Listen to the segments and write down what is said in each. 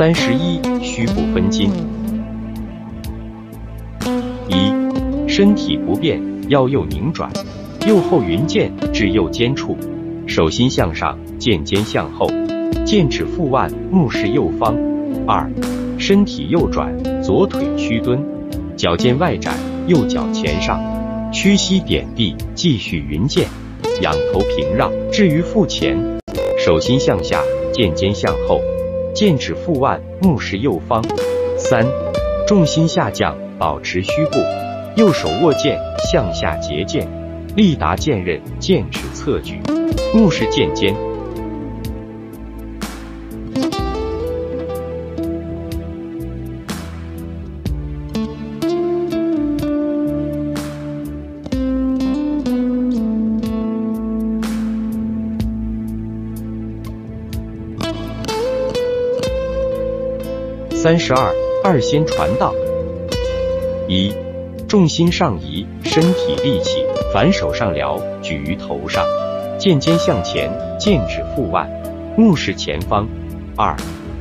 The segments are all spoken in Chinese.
31. 虚不分筋。1. 身体不变，腰右拧转，右后云剑至右肩处，手心向上，剑尖向后，剑指腹腕，目视右方。2. 身体右转，左腿屈蹲，脚尖外展，右脚前上，屈膝点地，继续云剑，仰头平绕，至于腹前，手心向下，剑尖向后，剑指腹腕，目视右方。3. 重心下降，保持虚步，右手握剑，向下结剑，力达剑刃，剑指侧举，目视剑尖。32. 二仙传道。1. 重心上移，身体立起，反手上撩，举于头上，剑尖向前，剑指腹腕，目视前方。2.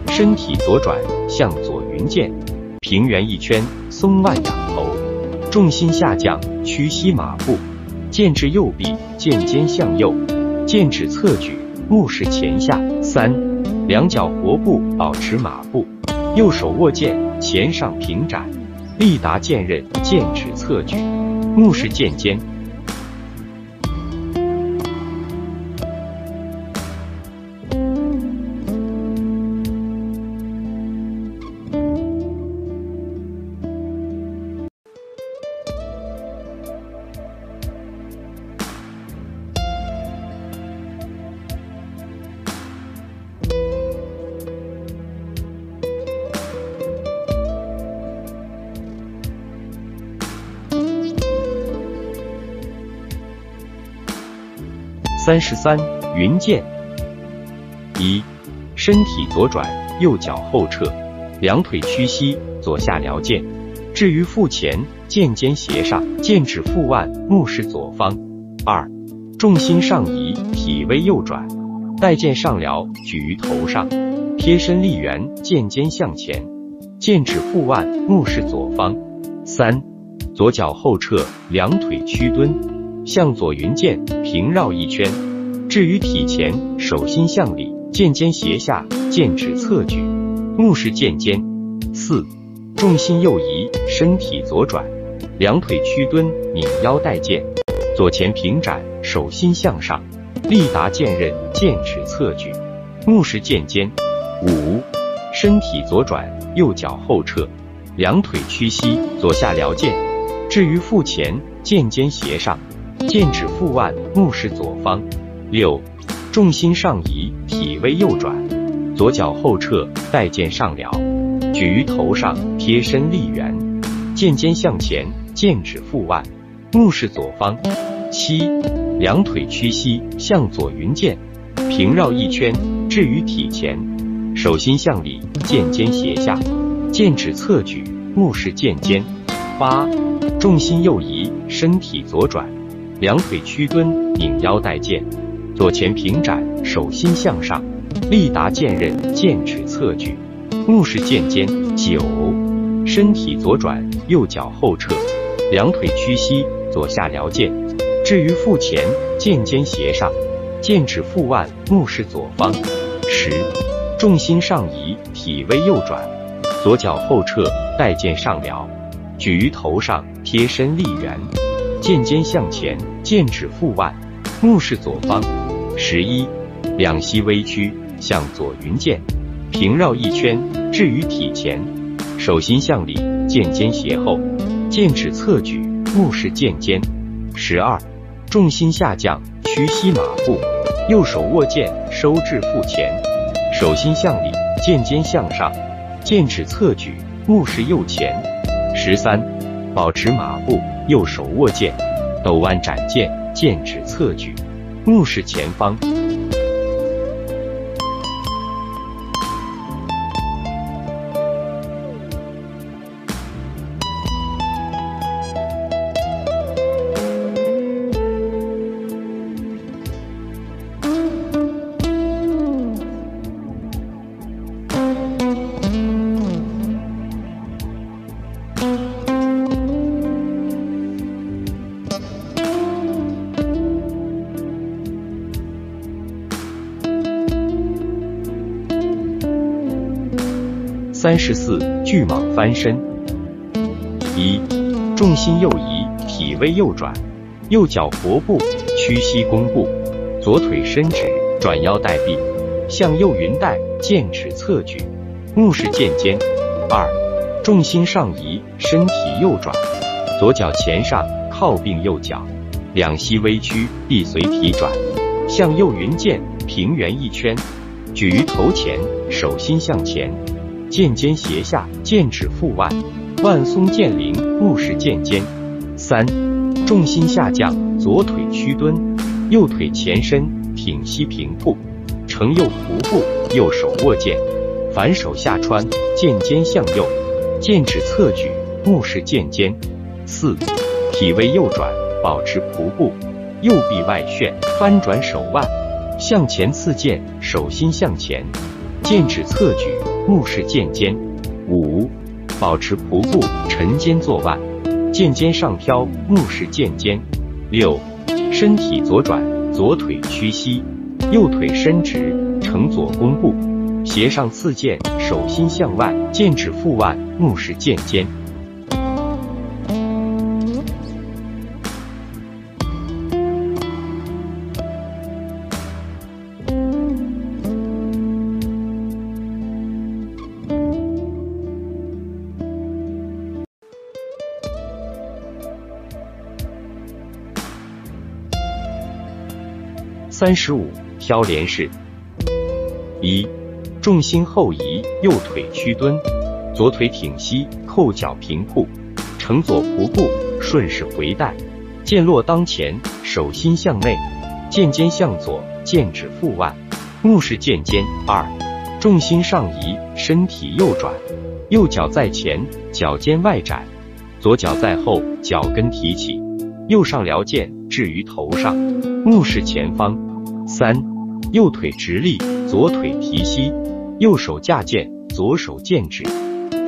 身体左转，向左云剑，平原一圈，松腕仰头，重心下降，屈膝马步，剑至右臂，剑尖向右，剑指侧举，目视前下。3. 两脚活步，保持马步，右手握剑，前上平展，力达剑刃，剑指侧举，目视剑尖。33. 云剑。1. 身体左转，右脚后撤，两腿屈膝，左下撩剑，至于腹前，剑尖斜上，剑指腹腕，目视左方。2. 重心上移，体位右转，带剑上撩，举于头上，贴身立圆，剑尖向前，剑指腹腕，目视左方。3. 左脚后撤，两腿屈蹲，向左云剑，平绕一圈，至于体前，手心向里，剑尖斜下，剑指侧举，目视剑尖。4. 重心右移，身体左转，两腿屈蹲，拧腰带剑，左前平展，手心向上，力达剑刃，剑指侧举，目视剑尖。5. 身体左转，右脚后撤，两腿屈膝，左下撩剑，至于腹前，剑尖斜上，剑指腹腕，目视左方。6. 重心上移，体位右转，左脚后撤，带剑上撩，举于头上，贴身立圆，剑尖向前，剑指腹腕，目视左方。7. 两腿屈膝，向左云剑，平绕一圈，至于体前，手心向里，剑尖斜下，剑指侧举，目视剑尖。8. 重心右移，身体左转，两腿屈蹲，拧腰带剑，左前平展，手心向上，力达剑刃，剑指侧举，目视剑尖。9. 身体左转，右脚后撤，两腿屈膝，左下撩剑，至于腹前，剑尖斜上，剑指腹腕，目视左方。10. 重心上移，体位右转，左脚后撤，带剑上撩，举于头上，贴身立圆，剑尖向前，剑指腹腕，目视左方。11. 两膝微屈，向左云剑，平绕一圈，至于体前，手心向里，剑尖斜后，剑指侧举，目视剑尖。12. 重心下降，屈膝马步，右手握剑，收至腹前，手心向里，剑尖向上，剑指侧举，目视右前。13. 保持马步，右手握剑，抖腕展剑，剑指侧举，目视前方。34. 巨蟒翻身。一、重心右移，体位右转，右脚活步，屈膝弓步，左腿伸直，转腰带臂，向右云带，剑指侧举，目视剑尖。2、重心上移，身体右转，左脚前上，靠并右脚，两膝微屈，臂随体转，向右云剑，平圆一圈，举于头前，手心向前，剑尖斜下，剑指腹腕，腕松剑灵，目视剑尖。3、重心下降，左腿屈蹲，右腿前伸，挺膝平铺，呈右仆步，右手握剑，反手下穿，剑尖向右，剑指侧举，目视剑尖。4、体位右转，保持仆步，右臂外旋，翻转手腕，向前刺剑，手心向前，剑指侧举，目视剑尖。5、保持仆步，沉肩坐腕，剑尖上挑，目视剑尖。6、身体左转，左腿屈膝，右腿伸直，呈左弓步，斜上刺剑，手心向外，剑指腹腕，目视剑尖。35. 挑连式。1、重心后移，右腿屈蹲，左腿挺膝，后脚平铺，呈左仆步，顺势回带，剑落当前，手心向内，剑尖向左，剑指腹腕，目视剑尖。2、重心上移，身体右转，右脚在前，脚尖外展，左脚在后，脚跟提起，右上撩剑置于头上，目视前方。3、右腿直立，左腿提膝，右手架剑，左手剑指，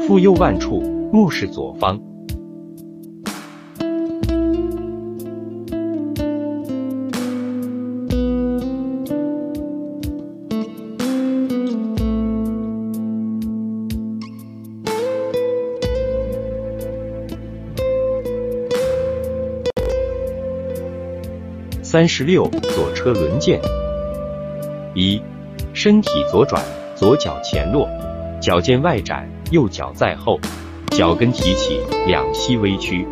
腹右腕处，目视左方。36. 左车轮剑。1、身体左转，左脚前落，脚尖外展，右脚在后，脚跟提起，两膝微屈，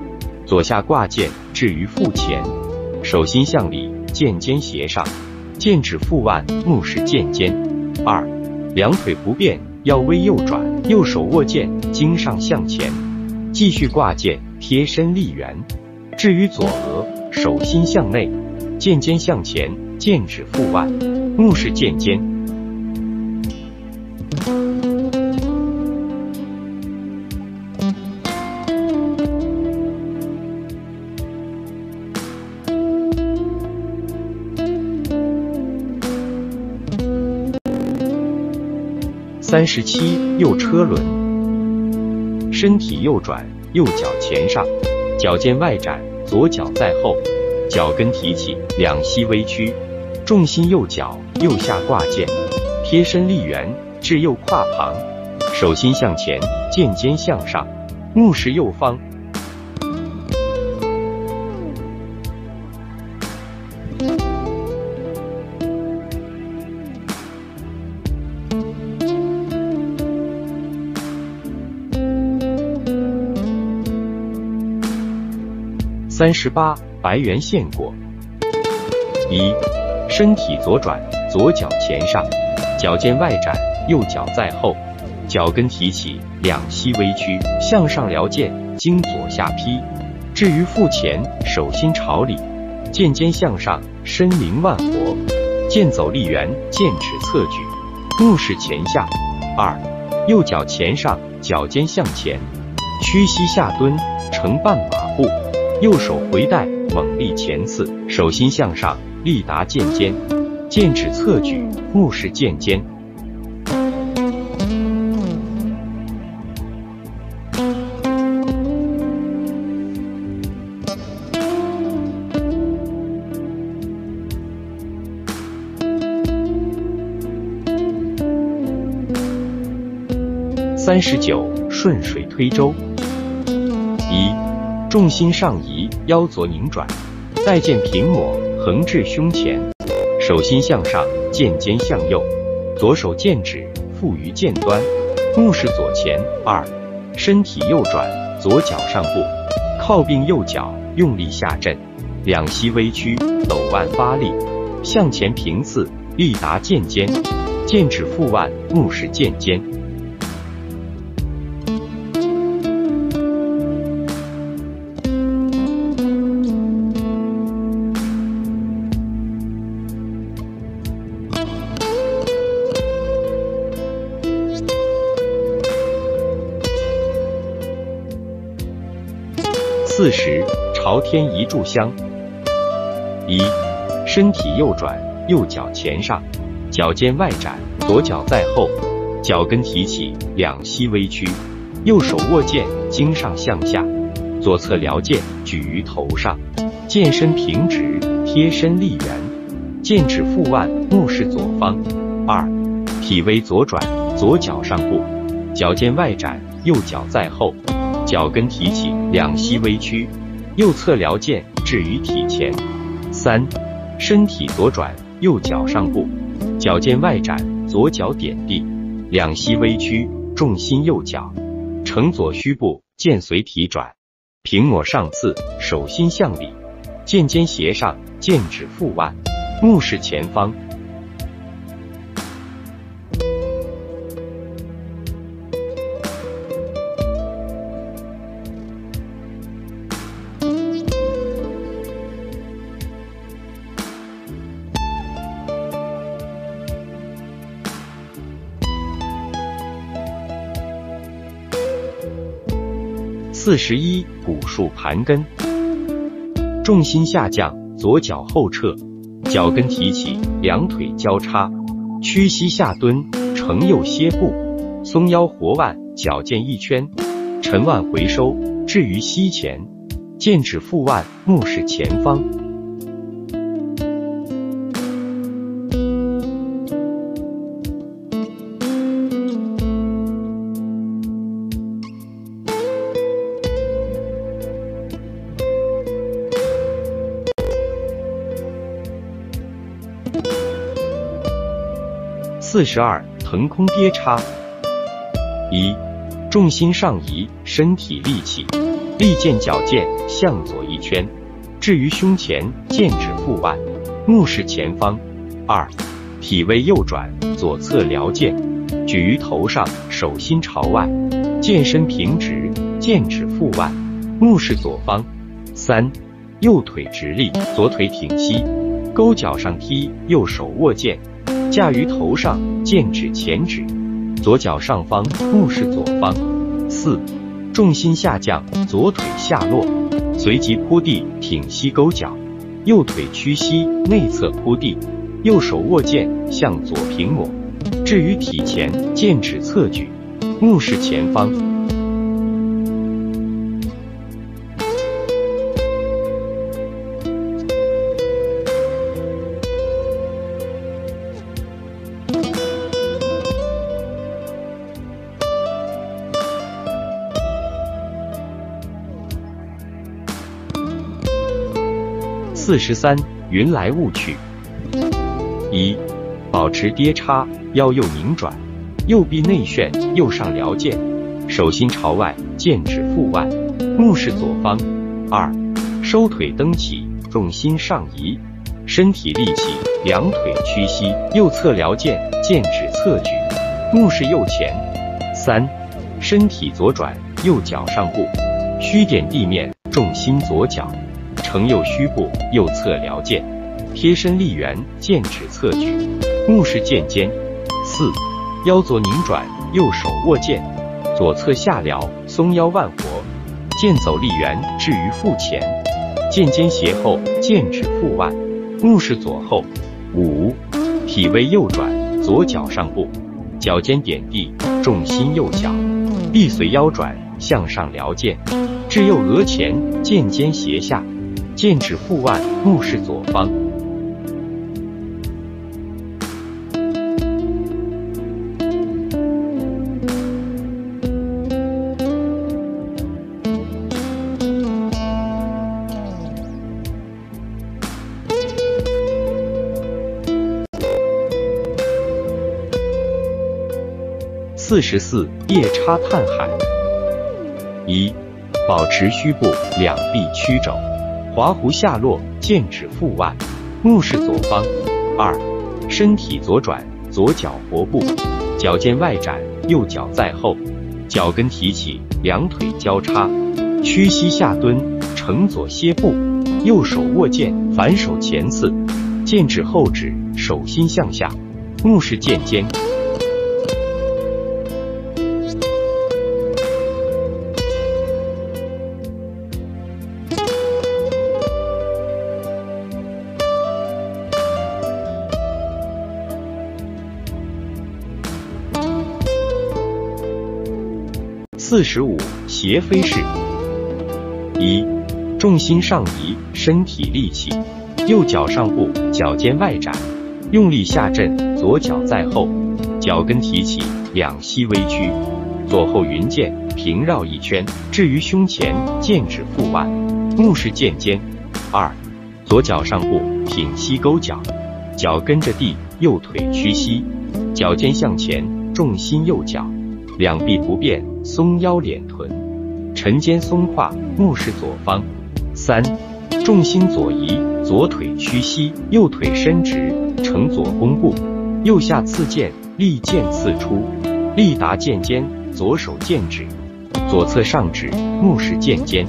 左下挂剑置于腹前，手心向里，剑尖斜上，剑指腹腕，目视剑尖。2、两腿不变，腰微右转，右手握剑，经上向前，继续挂剑，贴身立圆，置于左额，手心向内，剑尖向前，剑指腹腕，目视剑尖。37. 右车轮。身体右转，右脚前上，脚尖外展，左脚在后，脚跟提起，两膝微屈，重心右脚，右下挂剑，贴身立圆，至右胯旁，手心向前，剑尖向上，目视右方。38. 白圆线过。1. 身体左转，左脚前上，脚尖外展，右脚在后，脚跟提起，两膝微屈，向上撩剑，经左下劈，置于腹前，手心朝里，剑尖向上，身灵万活，剑走立圆，剑指侧举，目视前下。2. 右脚前上，脚尖向前，屈膝下蹲，呈半马步，右手回带，猛力前刺，手心向上，力达剑尖，剑指侧举，目视剑尖。39顺水推舟。一、重心上移，腰左拧转，带剑平抹横至胸前，手心向上，剑尖向右，左手剑指附于剑端，目视左前。2、身体右转，左脚上步，靠并右脚，用力下震，两膝微屈，抖腕发力，向前平刺，力达剑尖，剑指腹腕，目视剑尖。40朝天一炷香。1、身体右转，右脚前上，脚尖外展，左脚在后，脚跟提起，两膝微屈，右手握剑，经上向下，左侧撩剑，举于头上，剑身平直，贴身立圆，剑指腹腕，目视左方。2、体微左转，左脚上步，脚尖外展，右脚在后，脚跟提起，两膝微屈，右侧撩剑，置于体前。3、身体左转，右脚上步，脚尖外展，左脚点地，两膝微屈，重心右脚，承左虚步，剑随体转，平抹上刺，手心向里，剑尖斜上，剑指腹腕，目视前方。41古树盘根。重心下降，左脚后撤，脚跟提起，两腿交叉，屈膝下蹲，承右歇步，松腰活腕，脚尖一圈，沉腕回收，置于膝前，剑指腹腕，目视前方。42腾空跌叉。1、重心上移，身体立起，立剑脚剑向左一圈，置于胸前，剑指腹腕，目视前方。2、体位右转，左侧撩剑，举于头上，手心朝外，剑身平直，剑指腹腕，目视左方。3、右腿直立，左腿挺膝，勾脚上踢，右手握剑，架于头上，剑指前指，左脚上方，目视左方。4、重心下降，左腿下落，随即扑地，挺膝勾脚，右腿屈膝，内侧扑地，右手握剑，向左平抹，置于体前，剑指侧举，目视前方。43云来雾去。1、保持跌叉，腰右拧转，右臂内旋，右上撩剑，手心朝外，剑指腹腕，目视左方。2、收腿蹬起，重心上移，身体立起，两腿屈膝，右侧撩剑，剑指侧举，目视右前。3、身体左转，右脚上步，虚点地面，重心左脚，承右虚步，右侧撩剑，贴身立圆，剑指侧举，目视剑尖。4、腰左拧转，右手握剑，左侧下撩，松腰腕活，剑走立圆，置于腹前，剑尖斜后，剑指腹腕，目视左后。5、体位右转，左脚上步，脚尖点地，重心右脚，臂随腰转，向上撩剑，至右额前，剑尖斜下，剑指腹腕，目视左方。44夜叉探海。1. 保持虚部，两臂曲肘，华弧下落，剑指腹外，目视左方。2. 身体左转，左脚活步，脚尖外展，右脚在后，脚跟提起，两腿交叉，屈膝下蹲，呈左歇步，右手握剑，反手前刺，剑指后指，手心向下，目视剑尖。45斜飞式。1. 重心上移，身体立起，右脚上步，脚尖外展，用力下震，左脚在后，脚跟提起，两膝微屈，左后云剑，平绕一圈，置于胸前，剑指腹外，目视剑尖。2. 左脚上步，挺膝勾脚，脚跟着地，右腿屈膝，脚尖向前，重心右脚，两臂不变，松腰敛臀，沉肩松胯，目视左方。3. 重心左移，左腿屈膝，右腿伸直，呈左弓步，右下刺剑，利剑刺出，力达剑尖，左手剑指，左侧上指，目视剑尖。